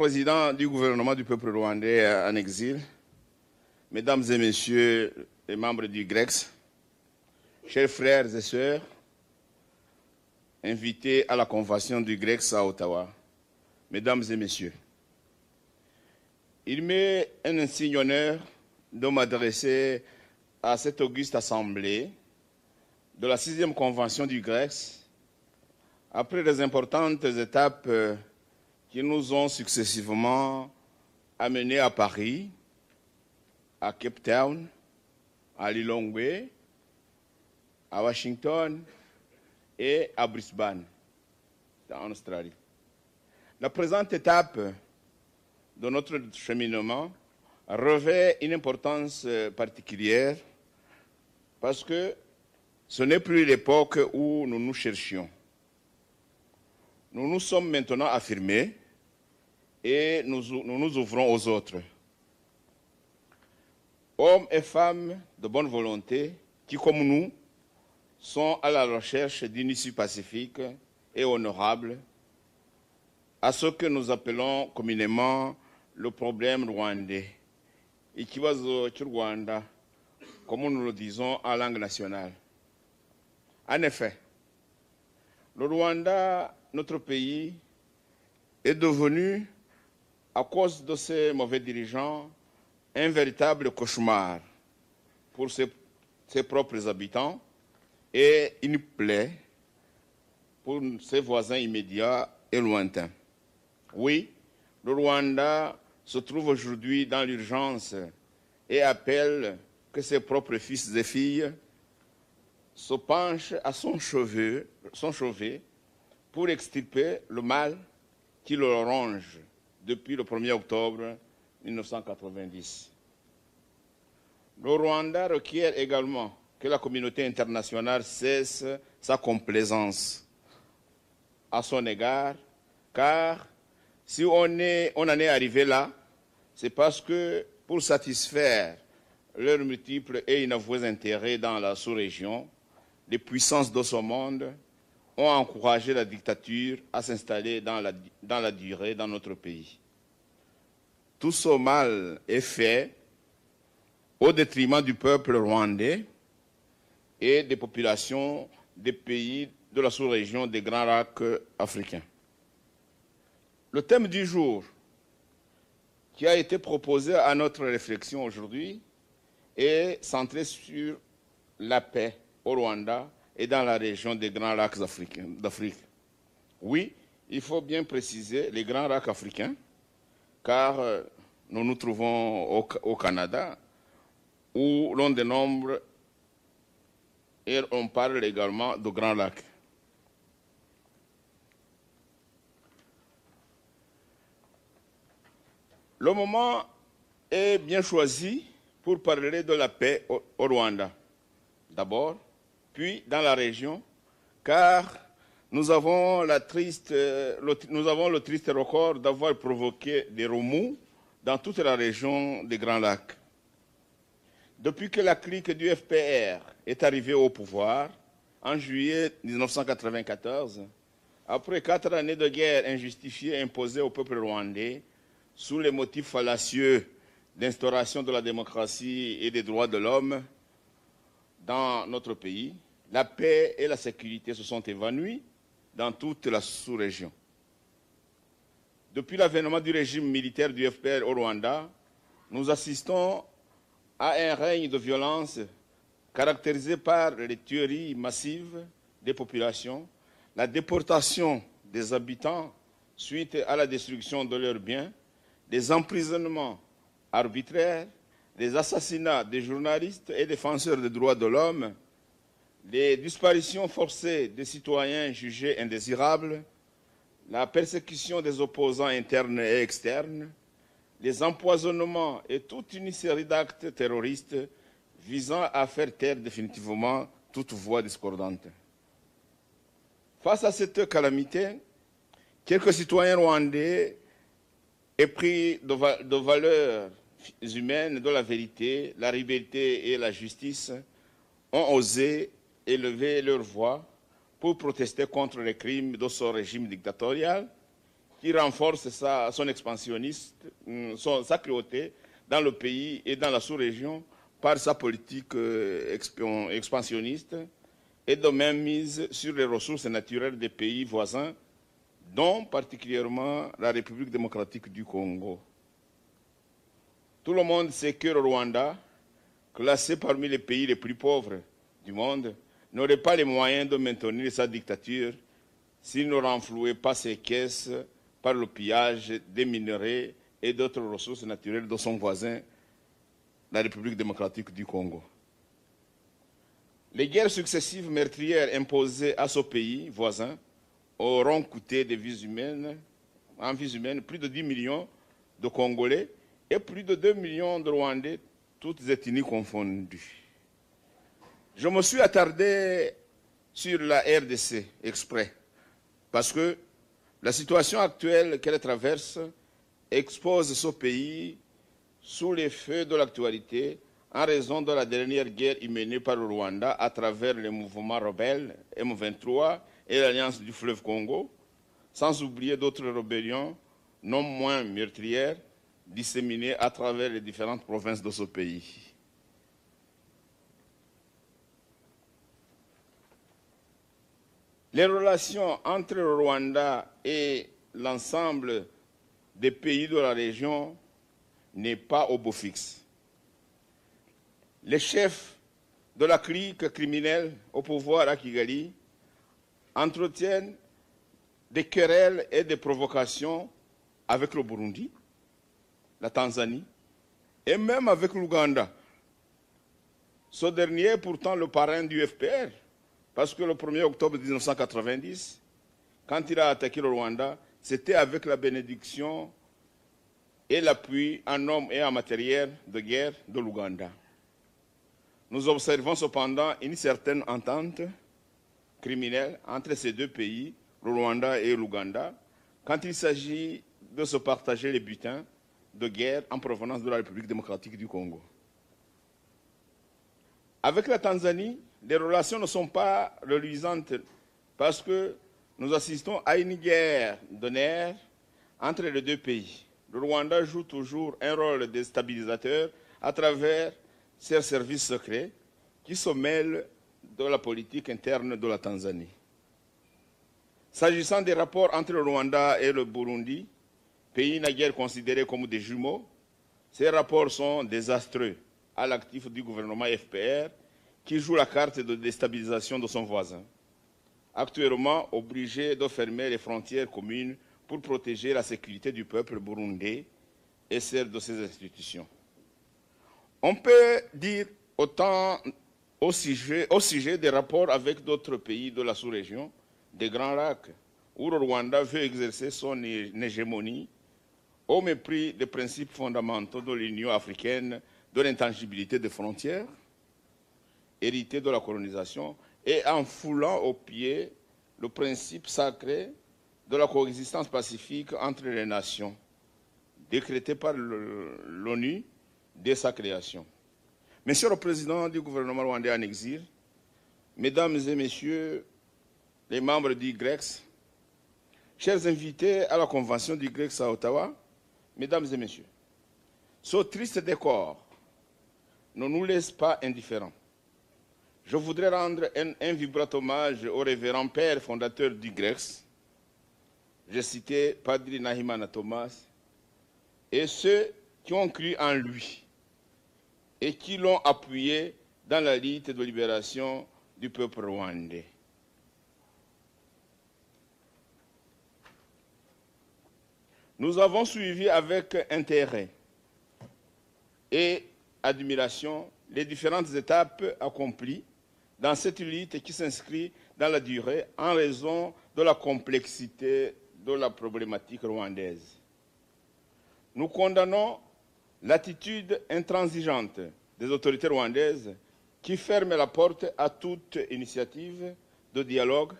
Président du gouvernement du peuple rwandais en exil, Mesdames et Messieurs les membres du GREX, chers frères et sœurs, invités à la convention du GREX à Ottawa, Mesdames et Messieurs, il m'est un insigne honneur de m'adresser à cette auguste assemblée de la 6e convention du GREX après les importantes étapes qui nous ont successivement amenés à Paris, à Cape Town, à Lilongwe, à Washington et à Brisbane, en Australie. La présente étape de notre cheminement revêt une importance particulière parce que ce n'est plus l'époque où nous nous cherchions. Nous nous sommes maintenant affirmés et nous nous ouvrons aux autres. Hommes et femmes de bonne volonté qui, comme nous, sont à la recherche d'une issue pacifique et honorable à ce que nous appelons communément le problème rwandais, ikibazo cy'u Rwanda, comme nous le disons en langue nationale. En effet, le Rwanda, notre pays, est devenu, à cause de ses mauvais dirigeants, un véritable cauchemar pour ses propres habitants et une plaie pour ses voisins immédiats et lointains. Oui, le Rwanda se trouve aujourd'hui dans l'urgence et appelle que ses propres fils et filles se penchent à son chevet pour extirper le mal qui le ronge depuis le 1er octobre 1990. Le Rwanda requiert également que la communauté internationale cesse sa complaisance à son égard, car si on en est arrivé là, c'est parce que pour satisfaire leurs multiples et inavoués intérêts dans la sous-région, les puissances de ce monde ont encouragé la dictature à s'installer dans la durée dans notre pays. Tout ce mal est fait au détriment du peuple rwandais et des populations des pays de la sous-région des Grands Lacs africains. Le thème du jour qui a été proposé à notre réflexion aujourd'hui est centré sur la paix au Rwanda et dans la région des Grands Lacs d'Afrique. Oui, il faut bien préciser les Grands Lacs africains, car nous nous trouvons au Canada, où l'on dénombre et on parle également de Grands Lacs. Le moment est bien choisi pour parler de la paix au Rwanda. D'abord, puis dans la région, car nous avons le triste record d'avoir provoqué des remous dans toute la région des Grands Lacs. Depuis que la clique du FPR est arrivée au pouvoir, en juillet 1994, après 4 années de guerre injustifiée imposée au peuple rwandais, sous les motifs fallacieux d'instauration de la démocratie et des droits de l'homme dans notre pays, la paix et la sécurité se sont évanouies dans toute la sous-région. Depuis l'avènement du régime militaire du FPR au Rwanda, nous assistons à un règne de violence caractérisé par les tueries massives des populations, la déportation des habitants suite à la destruction de leurs biens, des emprisonnements arbitraires, les assassinats des journalistes et défenseurs des droits de l'homme, les disparitions forcées des citoyens jugés indésirables, la persécution des opposants internes et externes, les empoisonnements et toute une série d'actes terroristes visant à faire taire définitivement toute voix discordante. Face à cette calamité, quelques citoyens rwandais épris de valeurs humaines, de la vérité, la liberté et la justice, ont osé élever leur voix pour protester contre les crimes de ce régime dictatorial qui renforce son expansionniste, sa cruauté dans le pays et dans la sous-région par sa politique expansionniste et de même mise sur les ressources naturelles des pays voisins, dont particulièrement la République démocratique du Congo. Tout le monde sait que le Rwanda, classé parmi les pays les plus pauvres du monde, n'aurait pas les moyens de maintenir sa dictature s'il ne renflouait pas ses caisses par le pillage des minerais et d'autres ressources naturelles de son voisin, la République démocratique du Congo. Les guerres successives meurtrières imposées à ce pays voisin auront coûté en vies humaines plus de 10 millions de Congolais et plus de 2 millions de Rwandais, toutes ethnies confondues. Je me suis attardé sur la RDC exprès, parce que la situation actuelle qu'elle traverse expose ce pays sous les feux de l'actualité en raison de la dernière guerre menée par le Rwanda à travers les mouvements rebelles M23 et l'Alliance du fleuve Congo, sans oublier d'autres rébellions non moins meurtrières disséminées à travers les différentes provinces de ce pays. Les relations entre le Rwanda et l'ensemble des pays de la région n'est pas au beau fixe. Les chefs de la clique criminelle au pouvoir à Kigali entretiennent des querelles et des provocations avec le Burundi, la Tanzanie et même avec l'Ouganda. Ce dernier est pourtant le parrain du FPR, parce que le 1er octobre 1990, quand il a attaqué le Rwanda, c'était avec la bénédiction et l'appui en hommes et en matériel de guerre de l'Ouganda. Nous observons cependant une certaine entente criminelle entre ces deux pays, le Rwanda et l'Ouganda, quand il s'agit de se partager les butins de guerre en provenance de la République démocratique du Congo. Avec la Tanzanie, les relations ne sont pas reluisantes parce que nous assistons à une guerre de nerfs entre les deux pays. Le Rwanda joue toujours un rôle de stabilisateur à travers ses services secrets qui se mêlent de la politique interne de la Tanzanie. S'agissant des rapports entre le Rwanda et le Burundi, pays naguère considérés comme des jumeaux, ces rapports sont désastreux à l'actif du gouvernement FPR qui joue la carte de déstabilisation de son voisin, actuellement obligé de fermer les frontières communes pour protéger la sécurité du peuple burundais et celle de ses institutions. On peut dire autant au sujet des rapports avec d'autres pays de la sous-région, des Grands Lacs, où le Rwanda veut exercer son hégémonie au mépris des principes fondamentaux de l'Union africaine de l'intangibilité des frontières, hérité de la colonisation, et en foulant aux pieds le principe sacré de la coexistence pacifique entre les nations, décrété par l'ONU dès sa création. Monsieur le Président du gouvernement rwandais en exil, Mesdames et Messieurs les membres du GREX, chers invités à la convention du GREX à Ottawa, Mesdames et Messieurs, ce triste décor ne nous laisse pas indifférents. Je voudrais rendre un vibrant hommage au révérend père fondateur du GREX, j'ai cité Padre Nahimana Thomas, et ceux qui ont cru en lui et qui l'ont appuyé dans la lutte de libération du peuple rwandais. Nous avons suivi avec intérêt et admiration les différentes étapes accomplies dans cette lutte qui s'inscrit dans la durée en raison de la complexité de la problématique rwandaise. Nous condamnons l'attitude intransigeante des autorités rwandaises qui ferment la porte à toute initiative de dialogue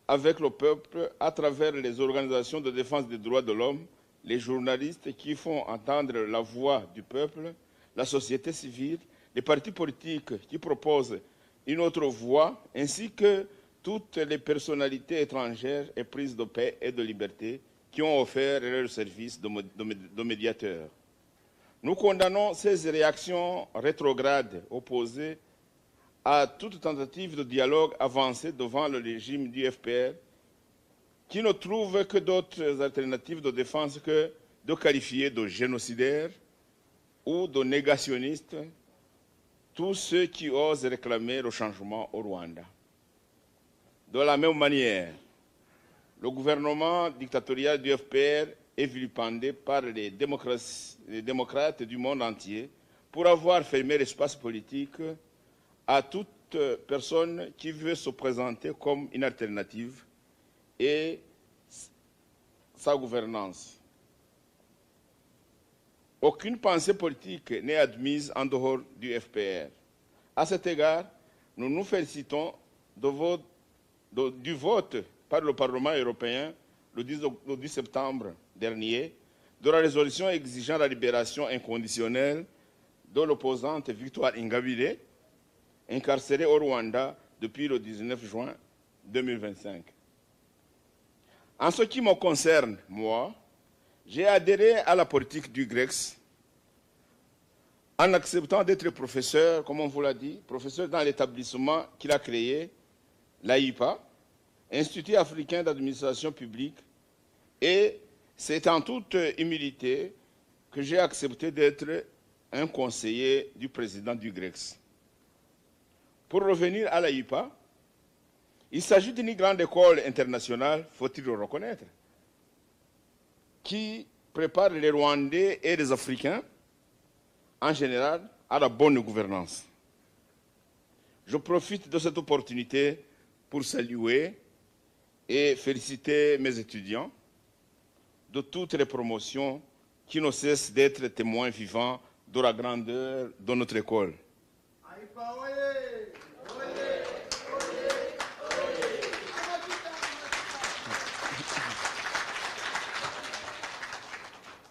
avec le peuple à travers les organisations de défense des droits de l'homme, les journalistes qui font entendre la voix du peuple, la société civile, les partis politiques qui proposent une autre voie, ainsi que toutes les personnalités étrangères et prises de paix et de liberté qui ont offert leur service de médiateurs. Nous condamnons ces réactions rétrogrades opposées à toute tentative de dialogue avancée devant le régime du FPR, qui ne trouve que d'autres alternatives de défense que de qualifier de génocidaires ou de négationnistes tous ceux qui osent réclamer le changement au Rwanda. De la même manière, le gouvernement dictatorial du FPR est vilipendé par les démocrates du monde entier pour avoir fermé l'espace politique à toute personne qui veut se présenter comme une alternative et sa gouvernance. Aucune pensée politique n'est admise en dehors du FPR. À cet égard, nous nous félicitons du vote par le Parlement européen le 10 septembre dernier de la résolution exigeant la libération inconditionnelle de l'opposante Victoire Ingabire, incarcérée au Rwanda depuis le 19 juin 2025. En ce qui me concerne, moi, j'ai adhéré à la politique du GREX en acceptant d'être professeur, comme on vous l'a dit, professeur dans l'établissement qu'il a créé, l'AIPA, Institut africain d'administration publique, et c'est en toute humilité que j'ai accepté d'être un conseiller du président du GREX. Pour revenir à l'AIPA, il s'agit d'une grande école internationale, faut-il le reconnaître, qui prépare les Rwandais et les Africains, en général, à la bonne gouvernance. Je profite de cette opportunité pour saluer et féliciter mes étudiants de toutes les promotions qui ne cessent d'être témoins vivants de la grandeur de notre école.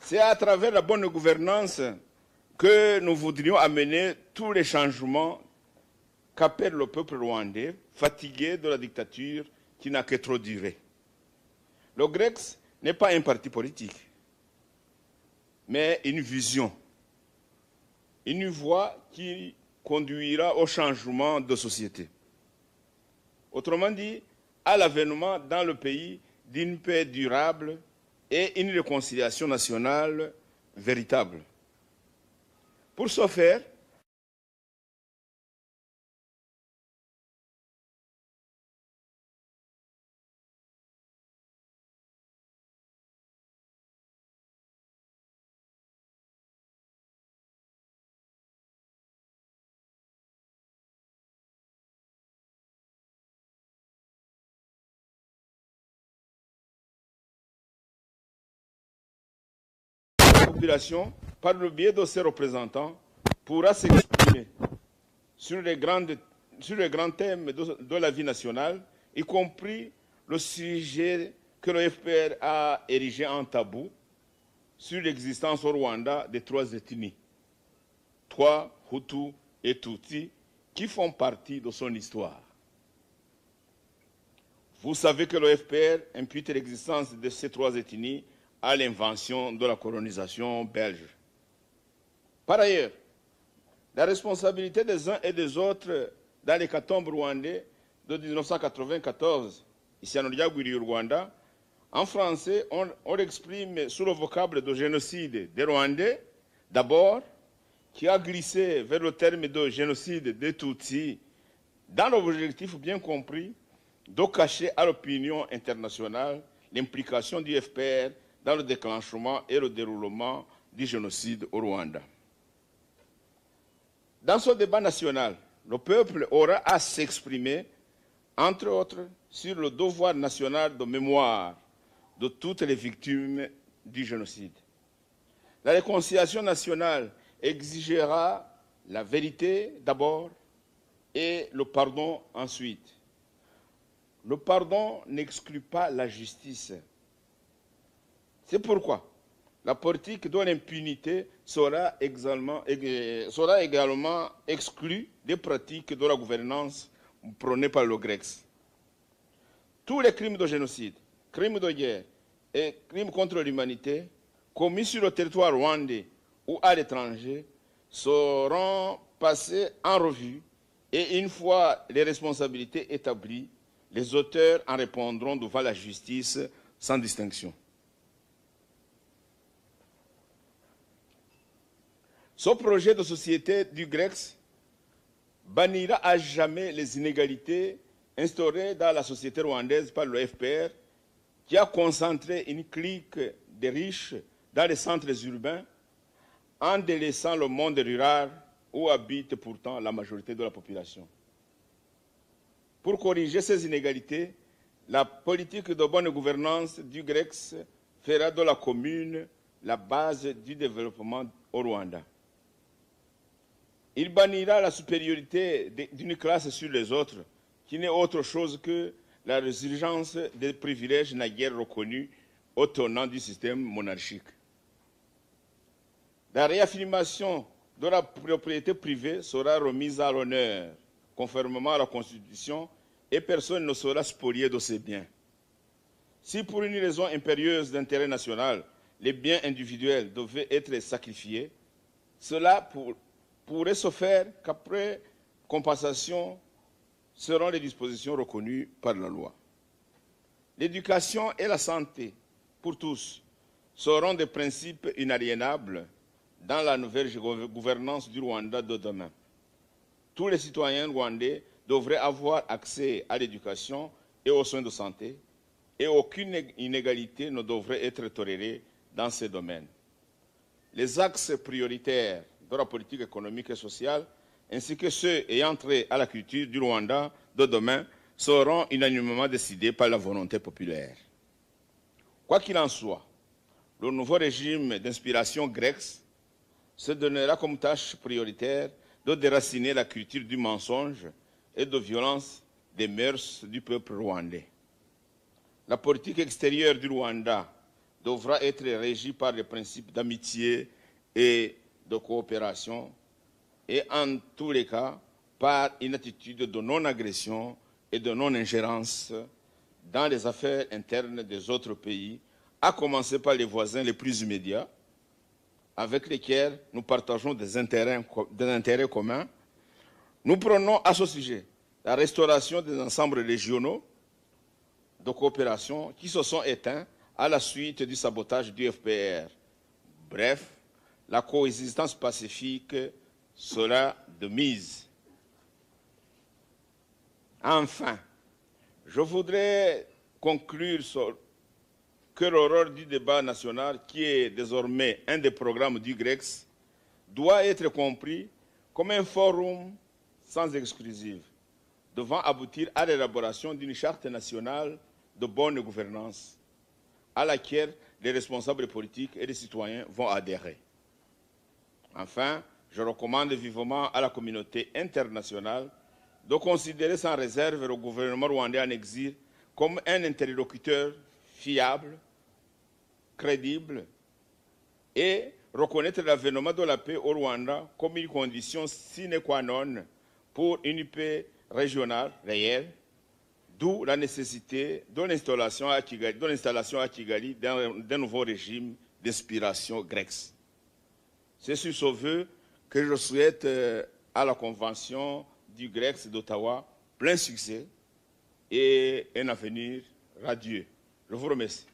C'est à travers la bonne gouvernance que nous voudrions amener tous les changements qu'appelle le peuple rwandais, fatigué de la dictature qui n'a que trop duré. Le GREX n'est pas un parti politique, mais une vision, une voie qui conduira au changement de société. Autrement dit, à l'avènement dans le pays d'une paix durable et une réconciliation nationale véritable. Pour ce faire, la population, par le biais de ses représentants, pourra s'exprimer sur les grands thèmes de la vie nationale, y compris le sujet que le FPR a érigé en tabou sur l'existence au Rwanda des trois ethnies, Twa, Hutu et Tutsi, qui font partie de son histoire. Vous savez que le FPR impute l'existence de ces trois ethnies à l'invention de la colonisation belge. Par ailleurs, la responsabilité des uns et des autres dans l'hécatombe rwandais de 1994, ici à Noriagwiri, au Rwanda, en français, on l'exprime sous le vocable de génocide des Rwandais, d'abord, qui a glissé vers le terme de génocide des Tutsis, dans l'objectif bien compris de cacher à l'opinion internationale l'implication du FPR dans le déclenchement et le déroulement du génocide au Rwanda. Dans ce débat national, le peuple aura à s'exprimer, entre autres, sur le devoir national de mémoire de toutes les victimes du génocide. La réconciliation nationale exigera la vérité d'abord et le pardon ensuite. Le pardon n'exclut pas la justice. C'est pourquoi la politique de l'impunité sera également exclue des pratiques de la gouvernance prônées par le GREX. tous les crimes de génocide, crimes de guerre et crimes contre l'humanité commis sur le territoire rwandais ou à l'étranger seront passés en revue et une fois les responsabilités établies, les auteurs en répondront devant la justice sans distinction. Ce projet de société du GREX bannira à jamais les inégalités instaurées dans la société rwandaise par le FPR, qui a concentré une clique de riches dans les centres urbains en délaissant le monde rural où habite pourtant la majorité de la population. Pour corriger ces inégalités, la politique de bonne gouvernance du GREX fera de la commune la base du développement au Rwanda. Il bannira la supériorité d'une classe sur les autres, qui n'est autre chose que la résurgence des privilèges naguère reconnus au tenant du système monarchique. La réaffirmation de la propriété privée sera remise à l'honneur, conformément à la Constitution, et personne ne sera spolié de ses biens. Si pour une raison impérieuse d'intérêt national, les biens individuels devaient être sacrifiés, cela pourrait se faire qu'après compensation seront les dispositions reconnues par la loi. L'éducation et la santé pour tous seront des principes inaliénables dans la nouvelle gouvernance du Rwanda de demain. Tous les citoyens rwandais devraient avoir accès à l'éducation et aux soins de santé, et aucune inégalité ne devrait être tolérée dans ces domaines. Les axes prioritaires de la politique économique et sociale, ainsi que ceux ayant trait à la culture du Rwanda de demain, seront unanimement décidés par la volonté populaire. Quoi qu'il en soit, le nouveau régime d'inspiration grecque se donnera comme tâche prioritaire de déraciner la culture du mensonge et de violence des mœurs du peuple rwandais. La politique extérieure du Rwanda devra être régie par les principes d'amitié et de coopération et en tous les cas par une attitude de non-agression et de non-ingérence dans les affaires internes des autres pays, à commencer par les voisins les plus immédiats, avec lesquels nous partageons des intérêts communs. Nous prenons à ce sujet la restauration des ensembles régionaux de coopération qui se sont éteints à la suite du sabotage du FPR. Bref, la coexistence pacifique sera de mise. Enfin, je voudrais conclure sur que l'horreur du débat national, qui est désormais un des programmes du GREX, doit être compris comme un forum sans exclusive, devant aboutir à l'élaboration d'une charte nationale de bonne gouvernance, à laquelle les responsables politiques et les citoyens vont adhérer. Enfin, je recommande vivement à la communauté internationale de considérer sans réserve le gouvernement rwandais en exil comme un interlocuteur fiable, crédible, et reconnaître l'avènement de la paix au Rwanda comme une condition sine qua non pour une paix régionale réelle, d'où la nécessité de l'installation à Kigali d'un nouveau régime d'inspiration grecque. C'est sur ce vœu que je souhaite à la Convention du GREX d'Ottawa plein succès et un avenir radieux. Je vous remercie.